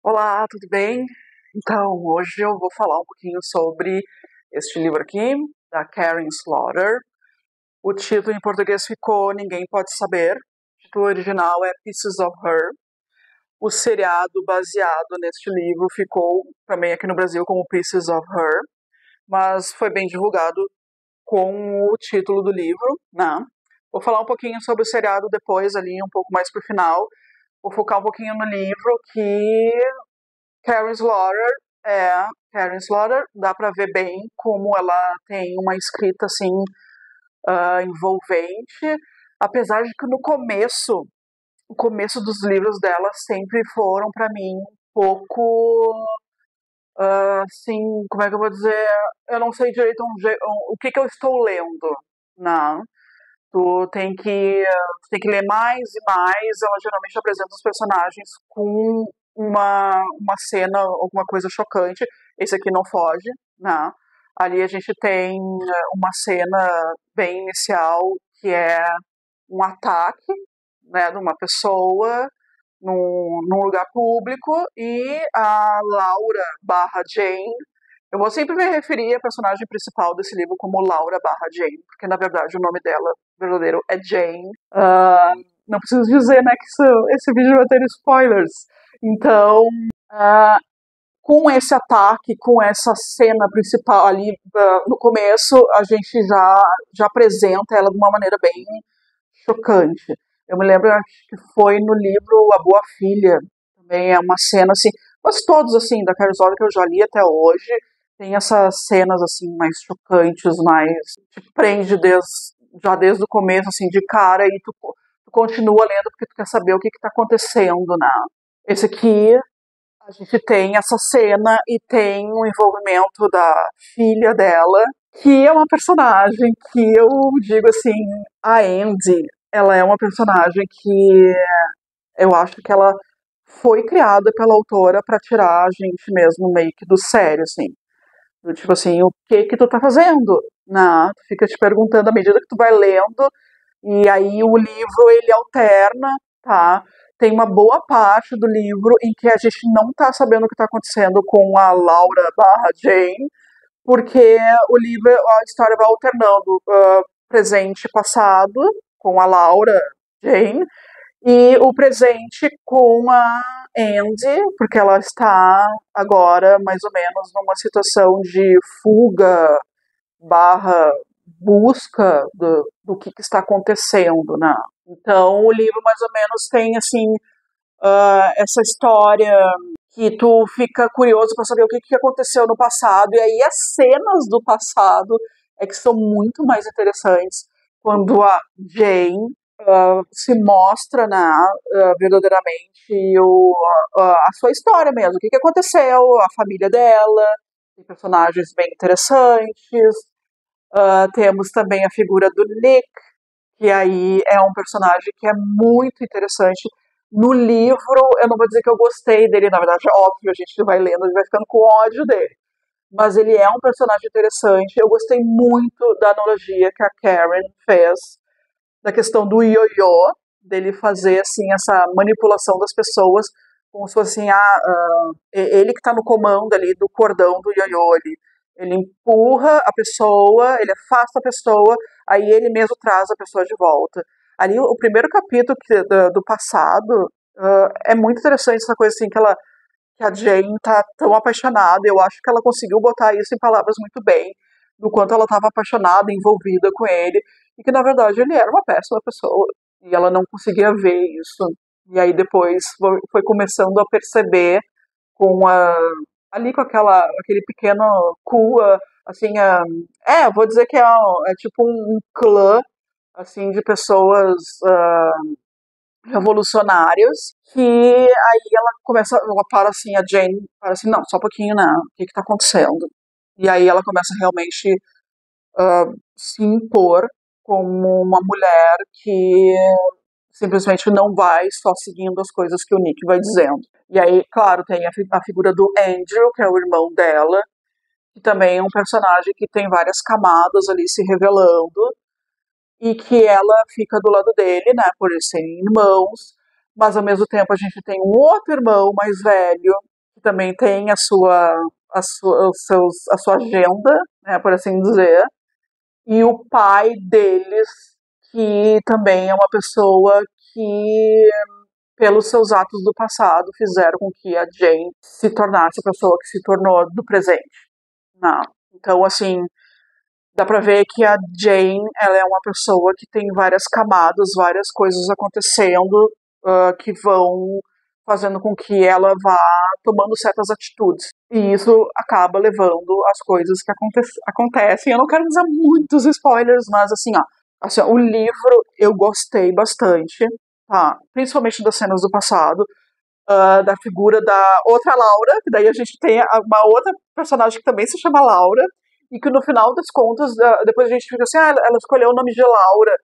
Olá, tudo bem? Então, hoje eu vou falar um pouquinho sobre este livro aqui, da Karen Slaughter. O título em português ficou Ninguém Pode Saber. O título original é Pieces of Her. O seriado baseado neste livro ficou também aqui no Brasil como Pieces of Her, mas foi bem divulgado com o título do livro, né? Vou falar um pouquinho sobre o seriado depois ali, um pouco mais pro final. Vou focar um pouquinho no livro que Karen Slaughter Karen Slaughter, dá para ver bem como ela tem uma escrita assim envolvente, apesar de que no começo, o começo dos livros dela sempre foram para mim um pouco assim, como é que eu vou dizer? Eu não sei direito o que eu estou lendo, não. Tu tem que ler mais e mais. Ela geralmente apresenta os personagens com uma cena, alguma coisa chocante. Esse aqui não foge, né? Ali a gente tem uma cena bem inicial que é um ataque, né, de uma pessoa num lugar público e a Laura barra Jane. Eu vou sempre me referir à personagem principal desse livro como Laura barra Jane, porque na verdade o nome dela verdadeiro é Jane. Não preciso dizer, né, que esse vídeo vai ter spoilers. Então, uh, com esse ataque, com essa cena principal ali no começo, a gente já apresenta ela de uma maneira bem chocante. Eu me lembro, acho que foi no livro A Boa Filha, também é uma cena assim, mas todos assim, da Carzola que eu já li até hoje, tem essas cenas assim mais chocantes, mais te prende já desde o começo, assim, de cara, e tu continua lendo porque tu quer saber o que está acontecendo, né? Esse aqui, a gente tem essa cena e tem o envolvimento da filha dela, que é uma personagem que eu digo assim, a Andy, ela é uma personagem que eu acho que ela foi criada pela autora para tirar a gente mesmo meio que do sério, assim. Do tipo assim, o que que tu tá fazendo? Né? Tu fica te perguntando à medida que tu vai lendo, e aí o livro ele alterna, tá? Tem uma boa parte do livro em que a gente não tá sabendo o que tá acontecendo com a Laura barra Jane, porque o livro, a história vai alternando presente e passado com a Laura Jane, e o presente com a Andy, porque ela está agora mais ou menos numa situação de fuga barra busca do que está acontecendo, né? Então o livro mais ou menos tem assim essa história que tu fica curioso para saber o que, que aconteceu no passado, e aí as cenas do passado é que são muito mais interessantes quando a Jane se mostra verdadeiramente a sua história mesmo, o que, que aconteceu, a família dela, tem personagens bem interessantes. Temos também a figura do Nick, que aí é um personagem que é muito interessante. No livro, eu não vou dizer que eu gostei dele, na verdade, é óbvio, a gente vai lendo, a gente vai ficando com ódio dele. Mas ele é um personagem interessante. Eu gostei muito da analogia que a Karen fez da questão do ioiô, dele fazer assim essa manipulação das pessoas, como se fosse assim, ele que está no comando ali do cordão do ioiô ali. Ele empurra a pessoa, ele afasta a pessoa, aí ele mesmo traz a pessoa de volta. Ali, o primeiro capítulo do passado é muito interessante essa coisa assim que a Jane tá tão apaixonada. Eu acho que ela conseguiu botar isso em palavras muito bem, do quanto ela estava apaixonada, envolvida com ele, e que na verdade ele era uma péssima pessoa, e ela não conseguia ver isso. E aí depois foi começando a perceber com ali com aquele pequeno assim, eu vou dizer que é tipo um clã, assim, de pessoas revolucionárias, que aí ela para assim, a Jane para assim, não, só um pouquinho, não, o que que tá acontecendo? E aí ela começa realmente se impor como uma mulher que simplesmente não vai só seguindo as coisas que o Nick vai dizendo. E aí, claro, tem a figura do Andrew, que é o irmão dela, que também é um personagem que tem várias camadas ali se revelando, e que ela fica do lado dele, né, por eles serem irmãos, mas ao mesmo tempo a gente tem um outro irmão mais velho, também tem a sua agenda, né, por assim dizer, e o pai deles, que também é uma pessoa que, pelos seus atos do passado, fizeram com que a Jane se tornasse a pessoa que se tornou do presente. Né? Então, assim, dá pra ver que a Jane, ela é uma pessoa que tem várias camadas, várias coisas acontecendo, que vão fazendo com que ela vá tomando certas atitudes. E isso acaba levando às coisas que acontecem. Eu não quero usar muitos spoilers, mas assim, ó, o livro eu gostei bastante, tá? Principalmente das cenas do passado, da figura da outra Laura, que daí a gente tem uma outra personagem que também se chama Laura, e que no final das contas, depois a gente fica assim, ela escolheu o nome de Laura.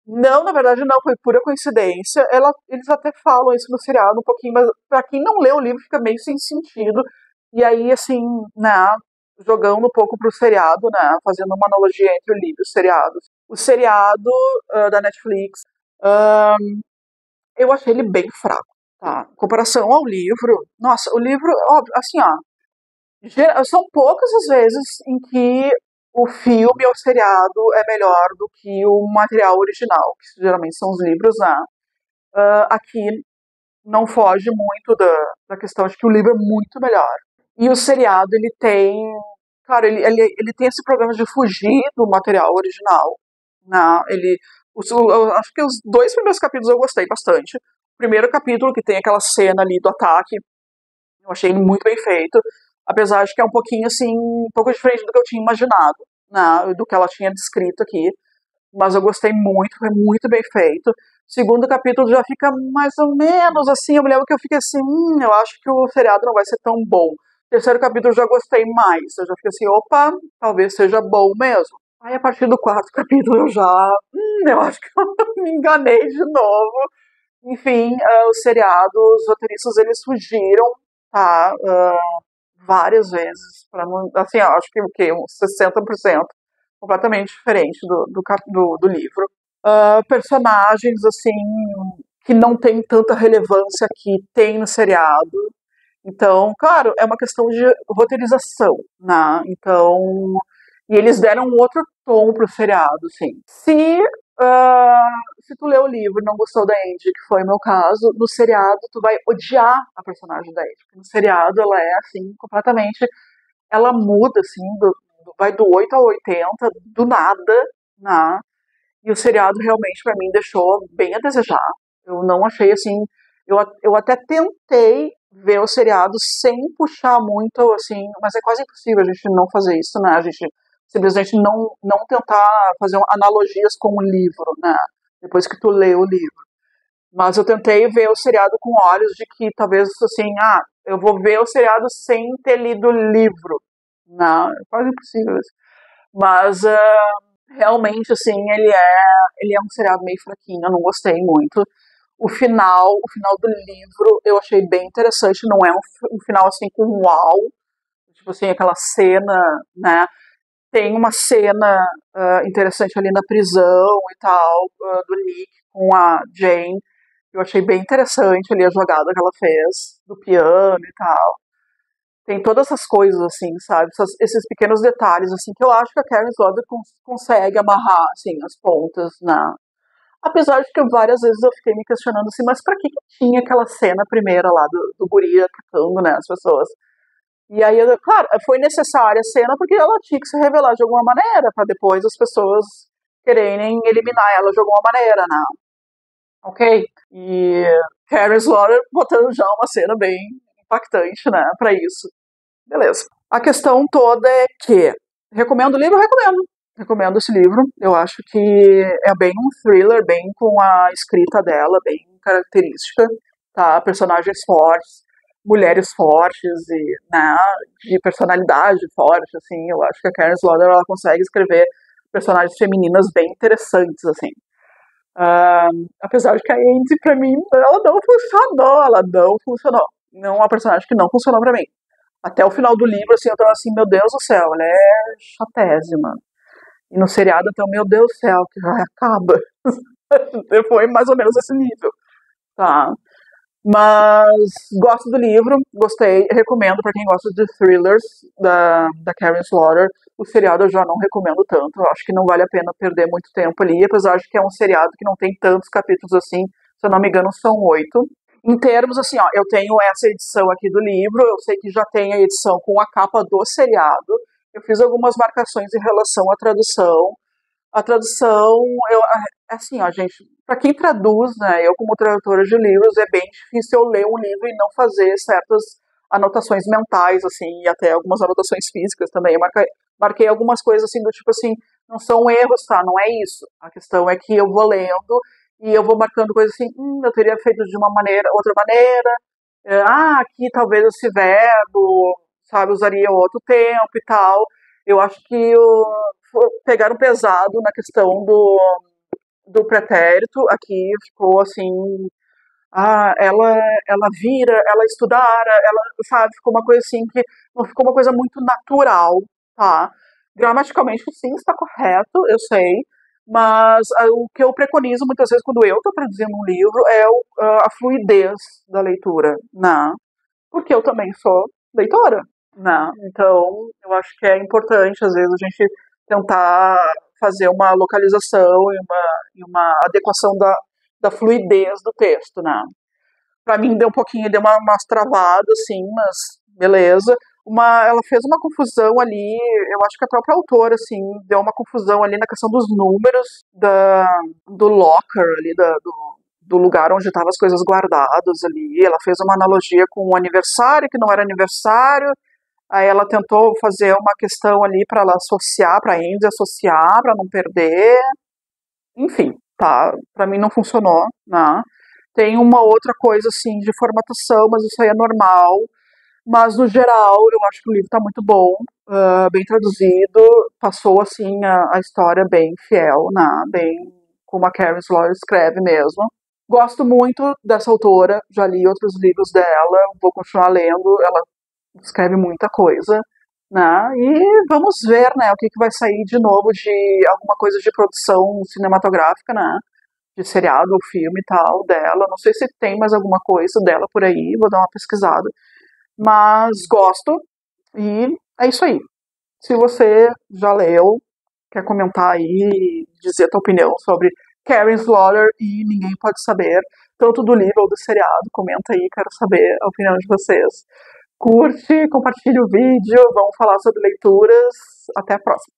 Não, na verdade não, foi pura coincidência. Eles até falam isso no seriado um pouquinho, mas pra quem não lê o livro fica meio sem sentido. E aí, assim, né, jogando um pouco pro seriado, né, fazendo uma analogia entre o livro e o seriado. O seriado da Netflix, eu achei ele bem fraco, tá? Em comparação ao livro, nossa, o livro, óbvio, assim, ó, são poucas as vezes em que o filme ou o seriado é melhor do que o material original, que geralmente são os livros, né? Aqui não foge muito da questão de que o livro é muito melhor. E o seriado, ele tem. Claro, ele tem esse problema de fugir do material original. Né? Eu acho que os dois primeiros capítulos eu gostei bastante. O primeiro capítulo, que tem aquela cena ali do ataque, eu achei ele muito bem feito, apesar de que é um pouquinho assim, um pouco diferente do que eu tinha imaginado, né, do que ela tinha descrito aqui, mas eu gostei muito, foi muito bem feito. O segundo capítulo já fica mais ou menos assim, eu me lembro que eu fiquei assim, eu acho que o seriado não vai ser tão bom. O terceiro capítulo eu já gostei mais, eu já fiquei assim, opa, talvez seja bom mesmo. Aí a partir do quarto capítulo eu acho que eu me enganei de novo. Enfim, o seriado, os roteiristas, eles fugiram, tá? Várias vezes, para não, assim, eu acho que o quê? Uns 60%, completamente diferente do livro. Personagens, assim, que não tem tanta relevância que tem no seriado. Então, claro, é uma questão de roteirização, né? Então, e eles deram um outro tom pro seriado, assim. Se tu lê o livro e não gostou da Andy, que foi o meu caso, no seriado tu vai odiar a personagem da Andy. Porque no seriado ela é, assim, completamente... Ela muda, assim, vai do 8 ao 80, do nada, né? E o seriado realmente, pra mim, deixou bem a desejar. Eu não achei, assim... Eu até tentei ver o seriado sem puxar muito, assim, mas é quase impossível a gente não fazer isso, né? A gente simplesmente não tentar fazer analogias com o livro, né? Depois que tu lê o livro. Mas eu tentei ver o seriado com olhos de que talvez, assim, eu vou ver o seriado sem ter lido o livro. Não, é quase impossível isso. Mas realmente, assim, ele é um seriado meio fraquinho, eu não gostei muito. O final do livro eu achei bem interessante, não é um final assim com uau, tipo assim, aquela cena, né? Tem uma cena interessante ali na prisão e tal, do Nick com a Jane. Eu achei bem interessante ali a jogada que ela fez, do piano e tal. Tem todas essas coisas, assim, sabe? Esses pequenos detalhes, assim, que eu acho que a Karen Sloder consegue amarrar, assim, as pontas, né? Apesar de que várias vezes eu fiquei me questionando assim, mas pra que tinha aquela cena primeira lá do guri atacando, né, as pessoas? E aí, claro, foi necessária a cena porque ela tinha que se revelar de alguma maneira, pra depois as pessoas quererem eliminar ela de alguma maneira, né? Ok? E Karen Slaughter botando já uma cena bem impactante, né, pra isso. Beleza. A questão toda é que, recomendo o livro? Recomendo. Recomendo esse livro. Eu acho que é bem um thriller, bem com a escrita dela, bem característica, tá? Personagens fortes, mulheres fortes e, né, de personalidade forte, assim. Eu acho que a Karen Slaughter, ela consegue escrever personagens femininas bem interessantes, assim. Apesar de que a Andy, pra mim, ela não funcionou. Não é uma personagem que não funcionou pra mim. Até o final do livro, assim, eu tava assim, meu Deus do céu, ela é chatésima. E no seriado, então, meu Deus do céu, que já acaba. Foi mais ou menos esse nível, tá? Mas gosto do livro, gostei, recomendo para quem gosta de thrillers da Karen Slaughter. O seriado eu já não recomendo tanto, eu acho que não vale a pena perder muito tempo ali, apesar de que é um seriado que não tem tantos capítulos assim, se eu não me engano são 8. Em termos assim, ó, eu tenho essa edição aqui do livro, eu sei que já tem a edição com a capa do seriado, eu fiz algumas marcações em relação à tradução. A tradução, eu, assim, ó, gente, para quem traduz, né, eu como tradutora de livros, é bem difícil eu ler um livro e não fazer certas anotações mentais, assim, e até algumas anotações físicas também. Eu marquei algumas coisas assim, do tipo assim, não são erros, tá? Não é isso. A questão é que eu vou lendo e eu vou marcando coisas assim, eu teria feito de uma maneira, outra maneira, aqui talvez esse verbo, sabe, usaria outro tempo e tal. Eu acho que pegaram pesado na questão do pretérito. Aqui ficou assim, ela vira, ela estudara, ela, sabe, ficou uma coisa assim que não ficou uma coisa muito natural, tá? Gramaticalmente sim, está correto, eu sei, mas o que eu preconizo muitas vezes quando eu estou traduzindo um livro é a fluidez da leitura, né? Porque eu também sou leitora, né? Então, eu acho que é importante, às vezes, a gente tentar fazer uma localização e uma adequação da fluidez do texto, né? Para mim deu um pouquinho, deu umas travadas, assim, mas beleza. Ela fez uma confusão ali, eu acho que a própria autora, assim, deu uma confusão ali na questão dos números do locker ali, do lugar onde estavam as coisas guardadas ali. Ela fez uma analogia com um aniversário que não era aniversário. Aí ela tentou fazer uma questão ali para ela associar, para a Andy associar, para não perder. Enfim, tá? Para mim não funcionou, né? Tem uma outra coisa assim de formatação, mas isso aí é normal. Mas no geral, eu acho que o livro está muito bom, bem traduzido, passou assim a história bem fiel, né? Bem como a Karen Slaughter escreve mesmo. Gosto muito dessa autora, já li outros livros dela, vou continuar lendo, ela escreve muita coisa, né? E vamos ver, né, o que vai sair de novo de alguma coisa de produção cinematográfica, né? De seriado ou filme e tal dela. Não sei se tem mais alguma coisa dela por aí, vou dar uma pesquisada. Mas gosto e é isso aí. Se você já leu, quer comentar aí, dizer a tua opinião sobre Karen Slaughter e Ninguém Pode Saber, tanto do livro ou do seriado, comenta aí, quero saber a opinião de vocês. Curte, compartilhe o vídeo, vamos falar sobre leituras. Até a próxima.